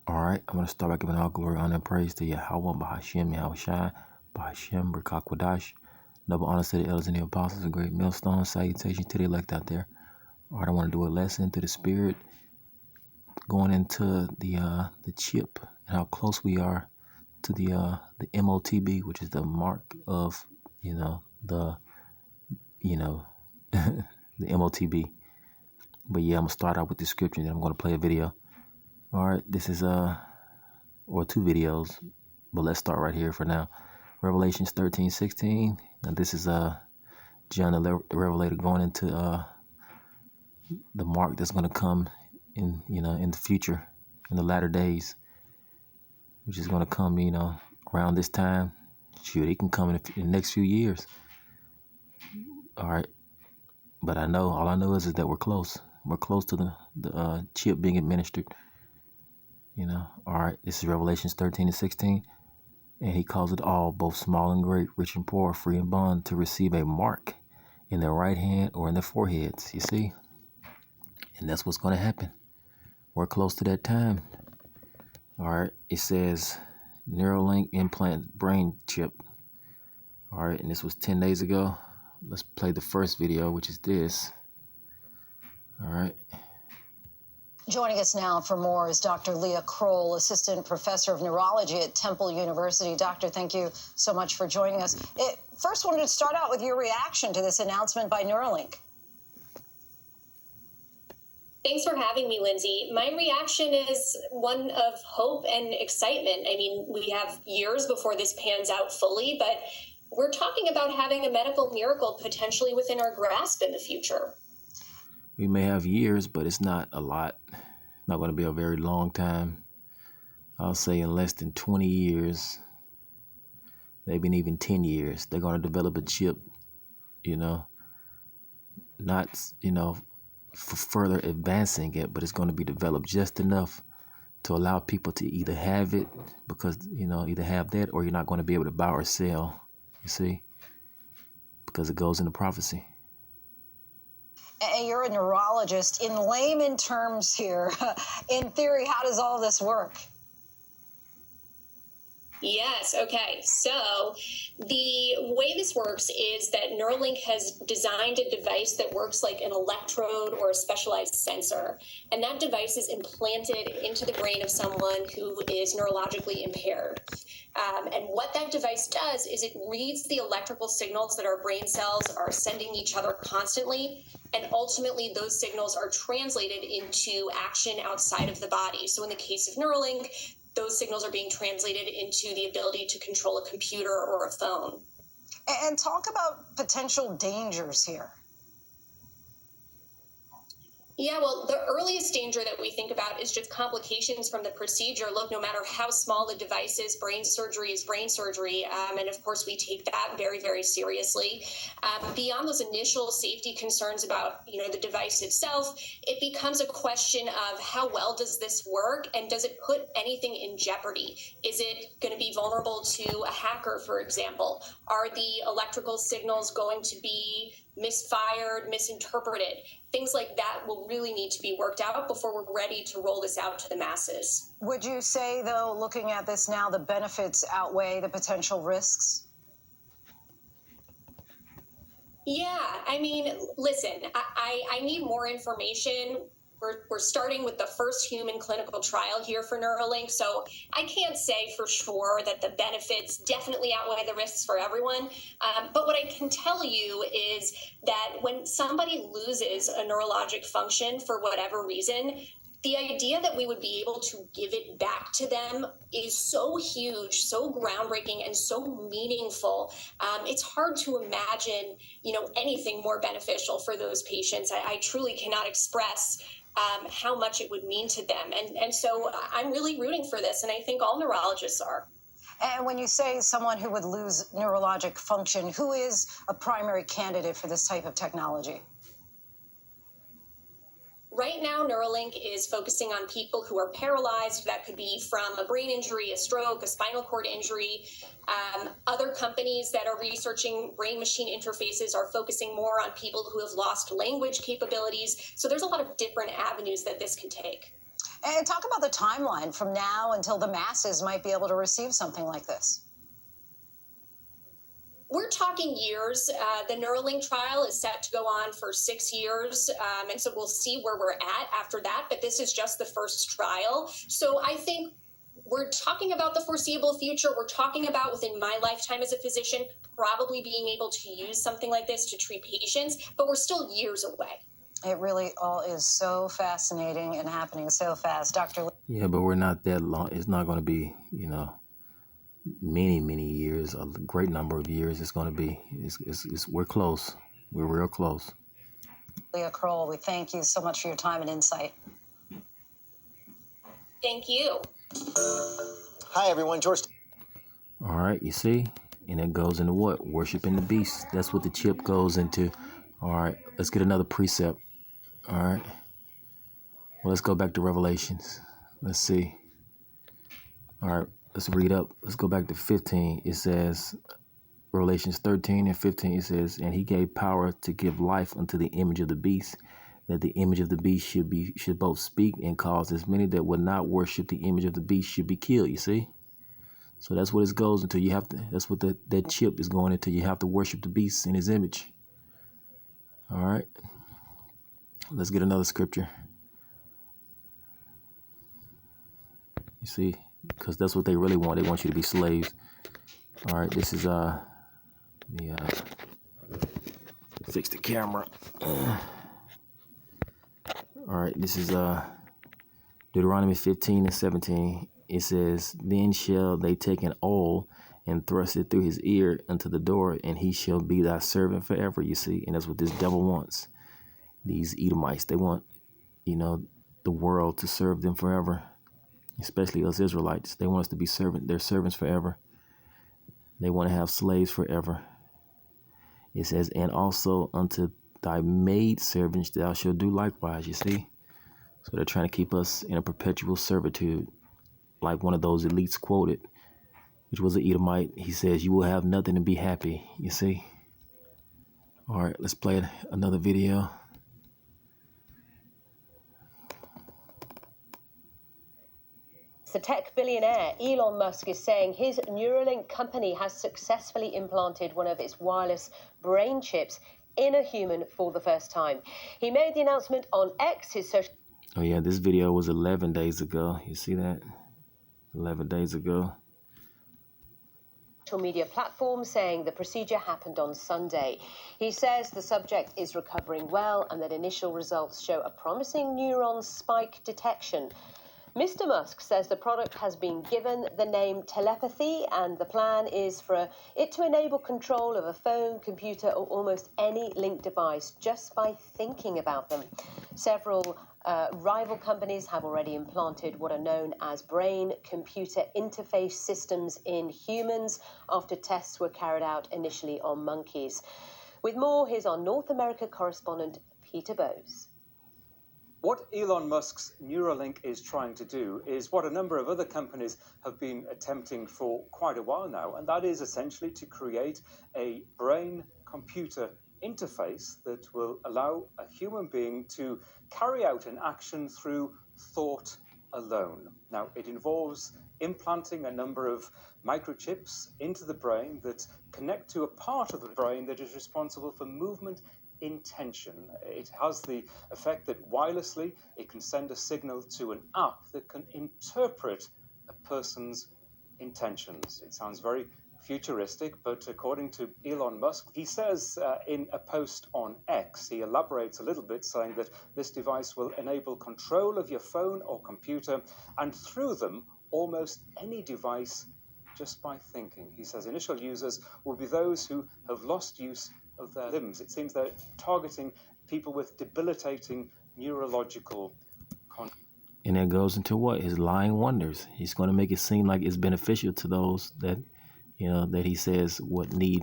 All right, I'm going to start by giving all glory, honor, and praise to Yahweh, Bahashim, Yahushai, Bahashim, Rakakwadash. Double honor to the elders and the apostles, a great millstone. Salutation to the elect out there. All right, I want to do a lesson to the spirit, going into the chip and how close we are to the MOTB, which is the mark of the the MOTB. But yeah, I'm gonna start out with the scripture, and then I'm gonna play a video. All right, this is or two videos, but let's start right here for now. Revelations 13:16. Now this is John the Revelator going into the mark that's gonna come in in the future, in the latter days, which is gonna come around this time. Shoot, it can come in the next few years. All right, but all I know is that we're close. We're close to the chip being administered. All right, this is Revelations 13:16. And he calls it all, both small and great, rich and poor, free and bond, to receive a mark in their right hand or in their foreheads. You see? And that's what's going to happen. We're close to that time. All right, it says Neuralink implant brain chip. All right, and this was 10 days ago. Let's play the first video, which is this. All right. Joining us now for more is Dr. Leah Kroll, Assistant Professor of Neurology at Temple University. Doctor, thank you so much for joining us. First, wanted to start out with your reaction to this announcement by Neuralink. Thanks for having me, Lindsay. My reaction is one of hope and excitement. I mean, we have years before this pans out fully, but we're talking about having a medical miracle potentially within our grasp in the future. We may have years, but it's not a lot. It's not going to be a very long time. I'll say in less than 20 years, maybe even 10 years, they're going to develop a chip, not, for further advancing it, but it's going to be developed just enough to allow people to either have it because, either have that or you're not going to be able to buy or sell, you see, because it goes into prophecy. And you're a neurologist. In layman terms here, in theory, how does all this work? Yes. Okay. So the way this works is that Neuralink has designed a device that works like an electrode or a specialized sensor. And that device is implanted into the brain of someone who is neurologically impaired. And what that device does is it reads the electrical signals that our brain cells are sending each other constantly. And ultimately, those signals are translated into action outside of the body. So in the case of Neuralink, those signals are being translated into the ability to control a computer or a phone. And talk about potential dangers here. Yeah, well, the earliest danger that we think about is just complications from the procedure. Look, no matter how small the device is, brain surgery is brain surgery. And of course, we take that very, very seriously. Beyond those initial safety concerns about, the device itself, it becomes a question of how well does this work and does it put anything in jeopardy? Is it going to be vulnerable to a hacker, for example? Are the electrical signals going to be misfired, misinterpreted? Things like that will really need to be worked out before we're ready to roll this out to the masses. Would you say, though, looking at this now, the benefits outweigh the potential risks? Yeah, I mean, listen, I need more information. We're starting with the first human clinical trial here for Neuralink, so I can't say for sure that the benefits definitely outweigh the risks for everyone. But what I can tell you is that when somebody loses a neurologic function for whatever reason, the idea that we would be able to give it back to them is so huge, so groundbreaking, and so meaningful. It's hard to imagine, anything more beneficial for those patients. I truly cannot express how much it would mean to them. And so I'm really rooting for this, and I think all neurologists are. And when you say someone who would lose neurologic function, who is a primary candidate for this type of technology? Right now, Neuralink is focusing on people who are paralyzed. That could be from a brain injury, a stroke, a spinal cord injury. Other companies that are researching brain-machine interfaces are focusing more on people who have lost language capabilities. So there's a lot of different avenues that this can take. And talk about the timeline from now until the masses might be able to receive something like this. We're talking years. The Neuralink trial is set to go on for 6 years, and so we'll see where we're at after that. But this is just the first trial. So I think we're talking about the foreseeable future. We're talking about within my lifetime as a physician, probably being able to use something like this to treat patients, but we're still years away. It really all is so fascinating and happening so fast. Dr. Yeah, but we're not that long. It's not going to be, many years, a great number of years. It's going to be, we're close. We're real close. Leah Kroll, we thank you so much for your time and insight. Thank you. Hi, everyone. George. All right, you see? And it goes into what? Worshiping the beast. That's what the chip goes into. All right, let's get another precept. All right. Well, let's go back to Revelations. Let's see. All right, let's read up. Let's go back to 15. It says, Revelations 13 and 15, it says, and he gave power to give life unto the image of the beast, that the image of the beast should both speak and cause as many that would not worship the image of the beast should be killed. You see? So that's what it goes into. You have to. That's what that chip is going into. You have to worship the beast in his image. All right. Let's get another scripture. You see, because that's what they really want. They want you to be slaves. All right. This is fix the camera. All right. This is Deuteronomy 15 and 17. It says, then shall they take an awl and thrust it through his ear unto the door, and he shall be thy servant forever. You see, and that's what this devil wants. These Edomites, they want, the world to serve them forever, especially us Israelites. They want us to be their servants forever. They want to have slaves forever. It says, and also unto thy maid servants thou shalt do likewise. You see, so they're trying to keep us in a perpetual servitude. Like one of those elites quoted, which was an Edomite. He says, you will have nothing and be happy. You see? All right, let's play another video. The tech billionaire Elon Musk is saying his Neuralink company has successfully implanted one of its wireless brain chips in a human for the first time. He made the announcement on X, his social... Oh, yeah, this video was 11 days ago. You see that? 11 days ago. Media platform, saying the procedure happened on Sunday. He says the subject is recovering well and that initial results show a promising neuron spike detection. Mr. Musk says the product has been given the name telepathy, and the plan is for it to enable control of a phone, computer, or almost any linked device just by thinking about them. Several rival companies have already implanted what are known as brain-computer interface systems in humans after tests were carried out initially on monkeys. With more, here's our North America correspondent, Peter Bowes. What Elon Musk's Neuralink is trying to do is what a number of other companies have been attempting for quite a while now, and that is essentially to create a brain-computer interface that will allow a human being to carry out an action through thought alone. Now, it involves implanting a number of microchips into the brain that connect to a part of the brain that is responsible for movement intention. It has the effect that wirelessly it can send a signal to an app that can interpret a person's intentions. It sounds very futuristic, but according to Elon Musk, he says in a post on X, he elaborates a little bit, saying that this device will enable control of your phone or computer, and through them, almost any device just by thinking. He says initial users will be those who have lost use of their limbs. It seems they're targeting people with debilitating neurological conditions. And that goes into what? His lying wonders. He's going to make it seem like it's beneficial to those that, that he says would need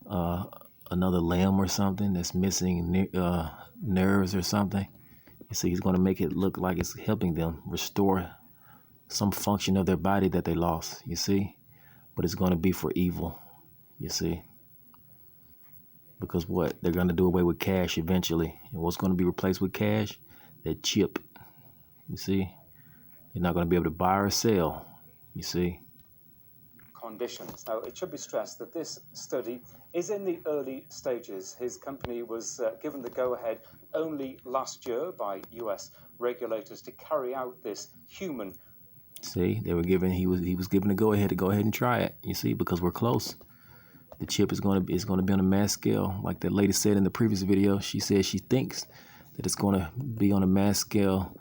another limb or something, that's missing nerves or something. You see, he's going to make it look like it's helping them restore some function of their body that they lost, you see. But it's going to be for evil, you see. Because what? They're going to do away with cash eventually. And what's going to be replaced with cash? That chip, you see. They're not going to be able to buy or sell, you see. Conditions. Now, it should be stressed that this study is in the early stages. His company was given the go-ahead only last year by US regulators to carry out this human. See, they were given he was given the go-ahead to go ahead and try it. You see, because we're close. The chip is going to be on a mass scale, like that lady said in the previous video. She said she thinks that it's going to be on a mass scale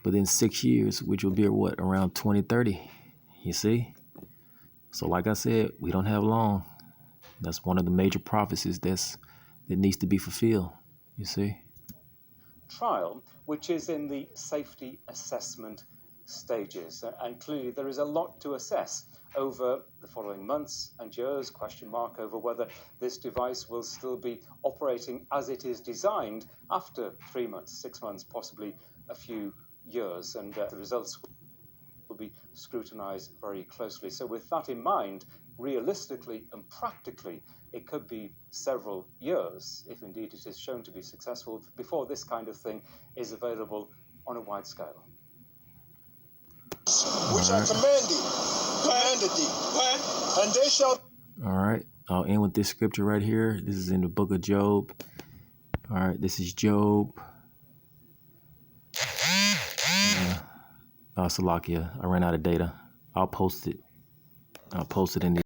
within 6 years, which will be what, around 2030. You see. So like I said, we don't have long. That's one of the major prophecies that needs to be fulfilled, you see. Trial, which is in the safety assessment stages. And clearly there is a lot to assess over the following months and years, question mark over whether this device will still be operating as it is designed after 3 months, 6 months, possibly a few years. And the results will be scrutinized very closely. So with that in mind, realistically and practically, it could be several years, if indeed it is shown to be successful, before this kind of thing is available on a wide scale. Which I commanded thee, and they shall. All right, I'll end with this scripture right here. This is in the book of Job. All right, this is Job. Salakia, I ran out of data. I'll post it in the